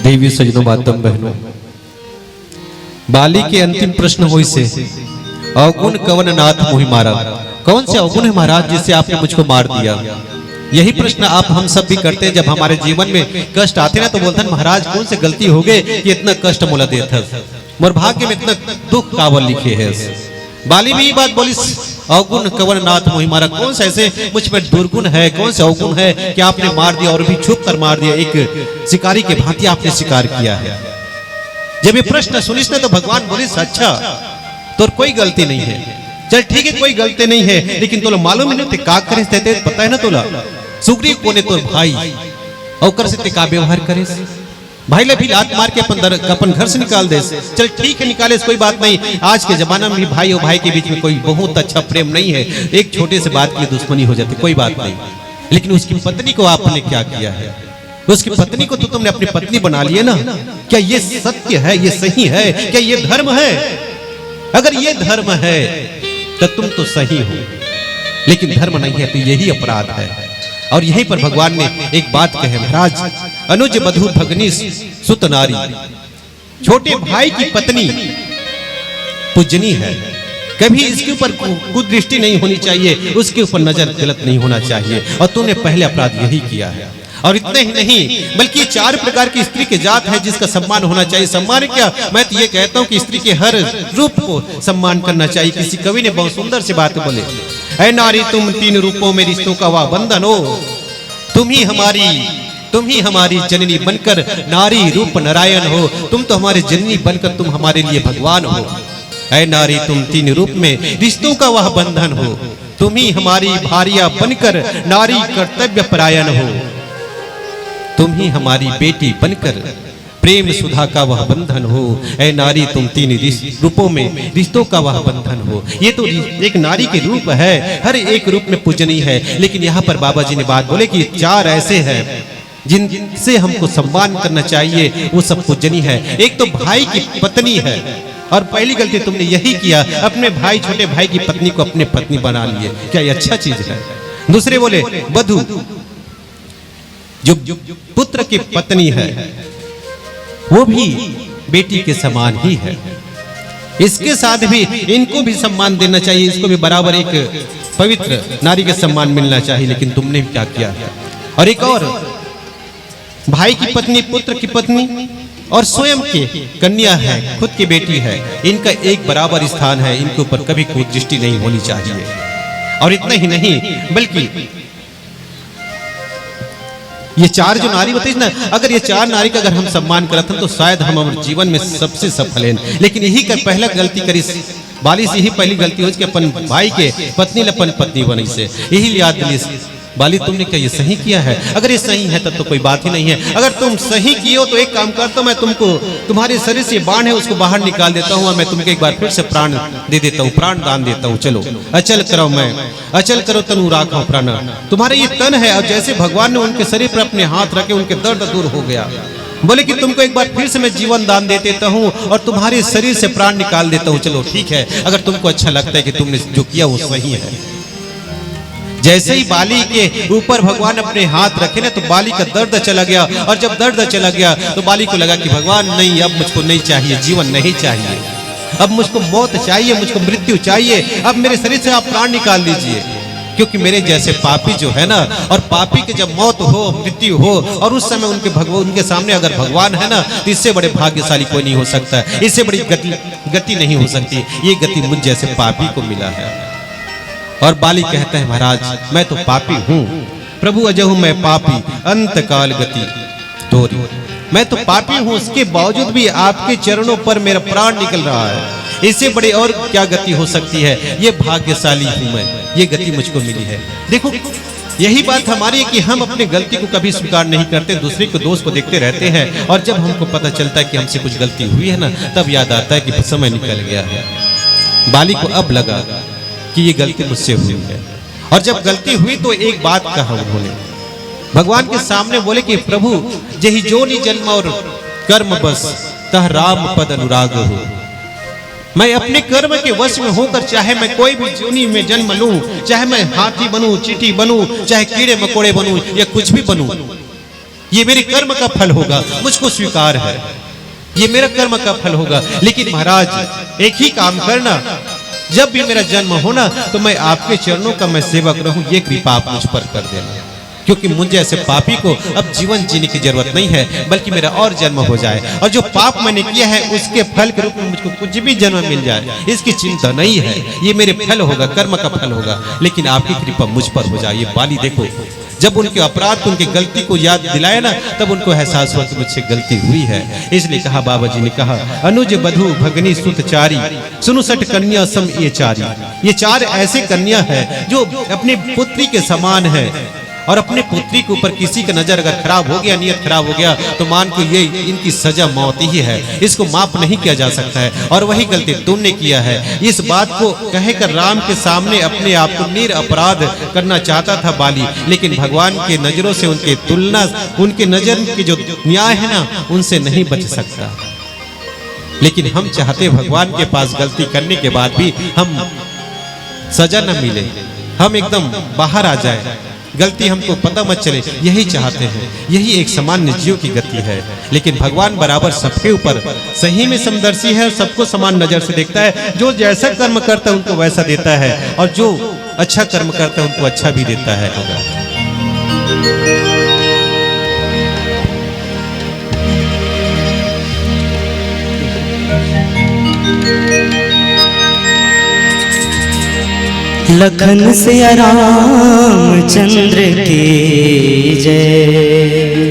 देवी सजनों मातम बहनों, बाली के अंतिम प्रश्न हुई से अवगुण कवन नाथ मोहि मारा। कौन से अवगुण है महाराज जिससे आपने मुझको मार दिया? यही प्रश्न आप हम सब भी करते हैं। जब हमारे जीवन में कष्ट आते ना तो बोलते हैं महाराज कौन से गलती हो गए कि इतना कष्ट मोला देता, मोर भाग्य में इतना दुख कावल लिखे है। बाली भी ये बात बोली, अवगुण कवन नाथ मोहि मारा। कौन से ऐसे मुझ में दुर्गुण है, कौन से अवगुण है कि आपने मार दिया और भी छुप कर मार दिया, एक शिकारी के भांति आपने शिकार किया है। जब ये प्रश्न सुनिस ने तो भगवान बोले अच्छा तो कोई गलती नहीं है, चल ठीक है कोई गलती नहीं है, लेकिन तोला मालूम है ना का करे देते पता है ना तोला सुग्रीव कोने तो भाई औकर से का व्यवहार करे, भाई ले भी लात मार के अपन घर से निकाल दे। चल ठीक है निकाले कोई बात नहीं, आज के जमाना में भी भाई और भाई के बीच में कोई बहुत अच्छा प्रेम नहीं है, एक छोटे से बात की दुश्मनी हो जाती, कोई बात नहीं। लेकिन उसकी पत्नी को आपने क्या किया है? उसकी पत्नी को तो तुमने अपनी पत्नी बना लिया ना। क्या ये सत्य है, ये सही है, क्या ये धर्म है? अगर ये धर्म है तो तुम तो सही हो, लेकिन धर्म नहीं है तो यही अपराध है। और यहीं पर भगवान ने एक बात कहे, महाराज अनुज बधु भगनी सुत नारी, छोटे भाई की पत्नी पूजनी है, कभी इसके ऊपर कुदृष्टि नहीं होनी चाहिए, उसके ऊपर नजर गलत नहीं होना चाहिए, और तूने पहले अपराध यही किया है। और इतने ही नहीं बल्कि 4 प्रकार की स्त्री के जात है जिसका सम्मान होना चाहिए। सम्मान क्या, मैं तो ये कहता हूँ कि स्त्री के हर रूप को सम्मान करना चाहिए। किसी कवि ने बहुत सुंदर से बात बोले, ऐ नारी तुम 3 रूपों में रिश्तों का वह बंधन हो, तुम ही हमारी जननी बनकर नारी रूप नारायण हो, तुम तो हमारे जननी बनकर तुम हमारे लिए भगवान हो। ऐ नारी तुम 3 रूप में रिश्तों का वह बंधन हो, तुम ही हमारी भारिया बनकर नारी कर्तव्य परायण हो, तुम ही हमारी बेटी बनकर प्रेम सुधा का वह बंधन हो। ऐ नारी तुम 3 रूपों में रिश्तों का वह बंधन हो। ये तो एक नारी के रूप है, हर एक रूप में पूजनीय है। लेकिन यहाँ पर बाबा जी ने बात बोले कि 4 ऐसे हैं जिनसे हमको सम्मान करना चाहिए, वो सब पूजनीय है। एक तो भाई की पत्नी है, और पहली गलती तुमने यही किया, अपने भाई छोटे भाई की पत्नी को अपने पत्नी बना लिए। क्या ये अच्छा चीज है? दूसरे बोले बधू, जो पुत्र की पत्नी है वो भी बेटी के समान ही है, इसके साथ भी इनको भी सम्मान देना चाहिए, इसको भी बराबर एक पवित्र नारी का सम्मान मिलना चाहिए। लेकिन तुमने क्या किया? और एक और भाई की पत्नी, पुत्र की पत्नी और स्वयं के कन्या है, खुद की बेटी है, इनका एक बराबर स्थान है, इनके ऊपर कभी कोई दृष्टि नहीं होनी चाहिए। और इतना ही नहीं बल्कि ये 4 जो नारी बताई ना, अगर ये 4 नारी का अगर हम सम्मान करते हैं तो शायद हम हमारे जीवन में सबसे सफल हैं। लेकिन यही कर पहला गलती करी बाली से ही पहली गलती हो कि अपन भाई के पत्नी लपन पत्नी बनी से, यही याद दिली बाली तुमने क्या ये सही किया है? अगर ये सही है तब तो कोई बात ही नहीं है। अगर तुम सही किए हो तो एक काम करता हूँ, मैं तुमको तुम्हारे शरीर से बाण है उसको बाहर निकाल देता हूँ, और मैं तुमको एक बार फिर से प्राण दे देता हूँ, प्राण दान देता हूँ। चलो अचल करो, मैं अचल करो तनु राखो प्राण। तुम्हारे ये तन है, और जैसे भगवान ने उनके शरीर पर अपने हाथ रखे उनके दर्द दूर हो गया। बोले कि तुमको एक बार फिर से मैं जीवन दान दे देता हूँ और तुम्हारे शरीर से प्राण निकाल देता हूँ। चलो ठीक है, अगर तुमको अच्छा लगता है कि तुमने जो किया वो सही है। जैसे ही बाली के ऊपर भगवान अपने हाथ रखे ना तो बाली का दर्द चला गया, और जब दर्द चला गया तो बाली को लगा कि भगवान नहीं, अब मुझको नहीं चाहिए, जीवन नहीं चाहिए, अब मुझको मौत चाहिए, मुझको मृत्यु चाहिए, अब मेरे शरीर से आप प्राण निकाल दीजिए। क्योंकि मेरे जैसे पापी जो है ना, और पापी के जब मौत हो, मृत्यु हो, और उस समय उनके सामने अगर भगवान है ना, तो इससे बड़े भाग्यशाली कोई नहीं हो सकता, इससे बड़ी गति नहीं हो सकती। ये गति मुझ जैसे पापी को मिला है। और बाली कहते हैं महाराज मैं तो पापी हूँ, प्रभु अजहु मैं पापी अंत काल गति तोरी, मैं तो पापी हूँ, उसके बावजूद भी आपके चरणों पर मेरा प्राण निकल रहा है, इससे बड़े और क्या गति हो सकती है? ये भाग्यशाली हूँ मैं, ये गति मुझको मिली है। देखो यही बात हमारी है कि हम अपनी गलती को कभी स्वीकार नहीं करते, दूसरे को दोष को देखते रहते हैं, और जब हमको पता चलता है कि हमसे कुछ गलती हुई है ना, तब याद आता है कि समय निकल गया है। बाली को अब लगा कि ये गलती मुझसे हुई है, और जब गलती हुई तो एक बात कहा उन्होंने भगवान के सामने, बोले कि प्रभु जही जोनि जन्म और कर्म बस तह राम पद अनुराग हो। मैं अपने कर्म के वश में होकर चाहे मैं कोई भी जोनि में जन्म लूं, चाहे मैं हाथी बनूं, चींटी बनूं, चाहे कीड़े मकोड़े बनूं या कुछ भी बनूं, ये मेरे कर्म का फल होगा, मुझको स्वीकार है, ये मेरा कर्म का फल होगा। लेकिन महाराज एक ही काम करना, जब भी मेरा जन्म होना तो मैं आपके चरणों का मैं सेवक रहूं, ये कृपा आप मुझ पर कर देना, क्योंकि मुझे ऐसे पापी को अब जीवन जीने की जरूरत नहीं है, बल्कि मेरा और जन्म हो जाए और जो पाप मैंने किया है उसके फल के रूप में मुझको कुछ भी जन्म मिल जाए, इसकी चिंता नहीं है। ये मेरे फल होगा, कर्म का फल होगा, लेकिन आपकी कृपा मुझ पर हो जाए। ये बाली देखो, जब उनके अपराध को, उनकी गलती को याद दिलाया ना, तब उनको एहसास हुआ कि मुझसे गलती हुई है। इसलिए कहा, बाबा जी ने कहा, अनुज बधु भगनी सुत चारी, सुनु सठ कन्या सम ये चारी। ये चार ऐसे कन्या है जो अपनी पुत्री के समान है, और अपने पुत्री के ऊपर किसी का नजर अगर खराब हो गया, नियत खराब हो गया, तो मान को ये इनकी सजा मौत ही है, इसको माफ नहीं किया जा सकता है। और वही गलती तुमने किया है। इस बात को कहकर राम के सामने अपने आप को निरपराध करना चाहता था बाली, लेकिन भगवान के नजरों से उनके तुलना, उनके नजर के जो न्याय है ना, उनसे नहीं बच सकता। लेकिन हम चाहते भगवान के पास गलती करने के बाद भी हम सजा न मिले, हम एकदम बाहर आ जाए, गलती हमको पता मत चले, यही चाहते हैं। यही एक सामान्य जीव की गति है। लेकिन भगवान बराबर सबके ऊपर सही में समदर्शी है और सबको समान नजर से देखता है। जो जैसा कर्म करता है उनको वैसा देता है, और जो अच्छा कर्म करता है उनको अच्छा भी देता है। लखन से रामचंद्र की जय।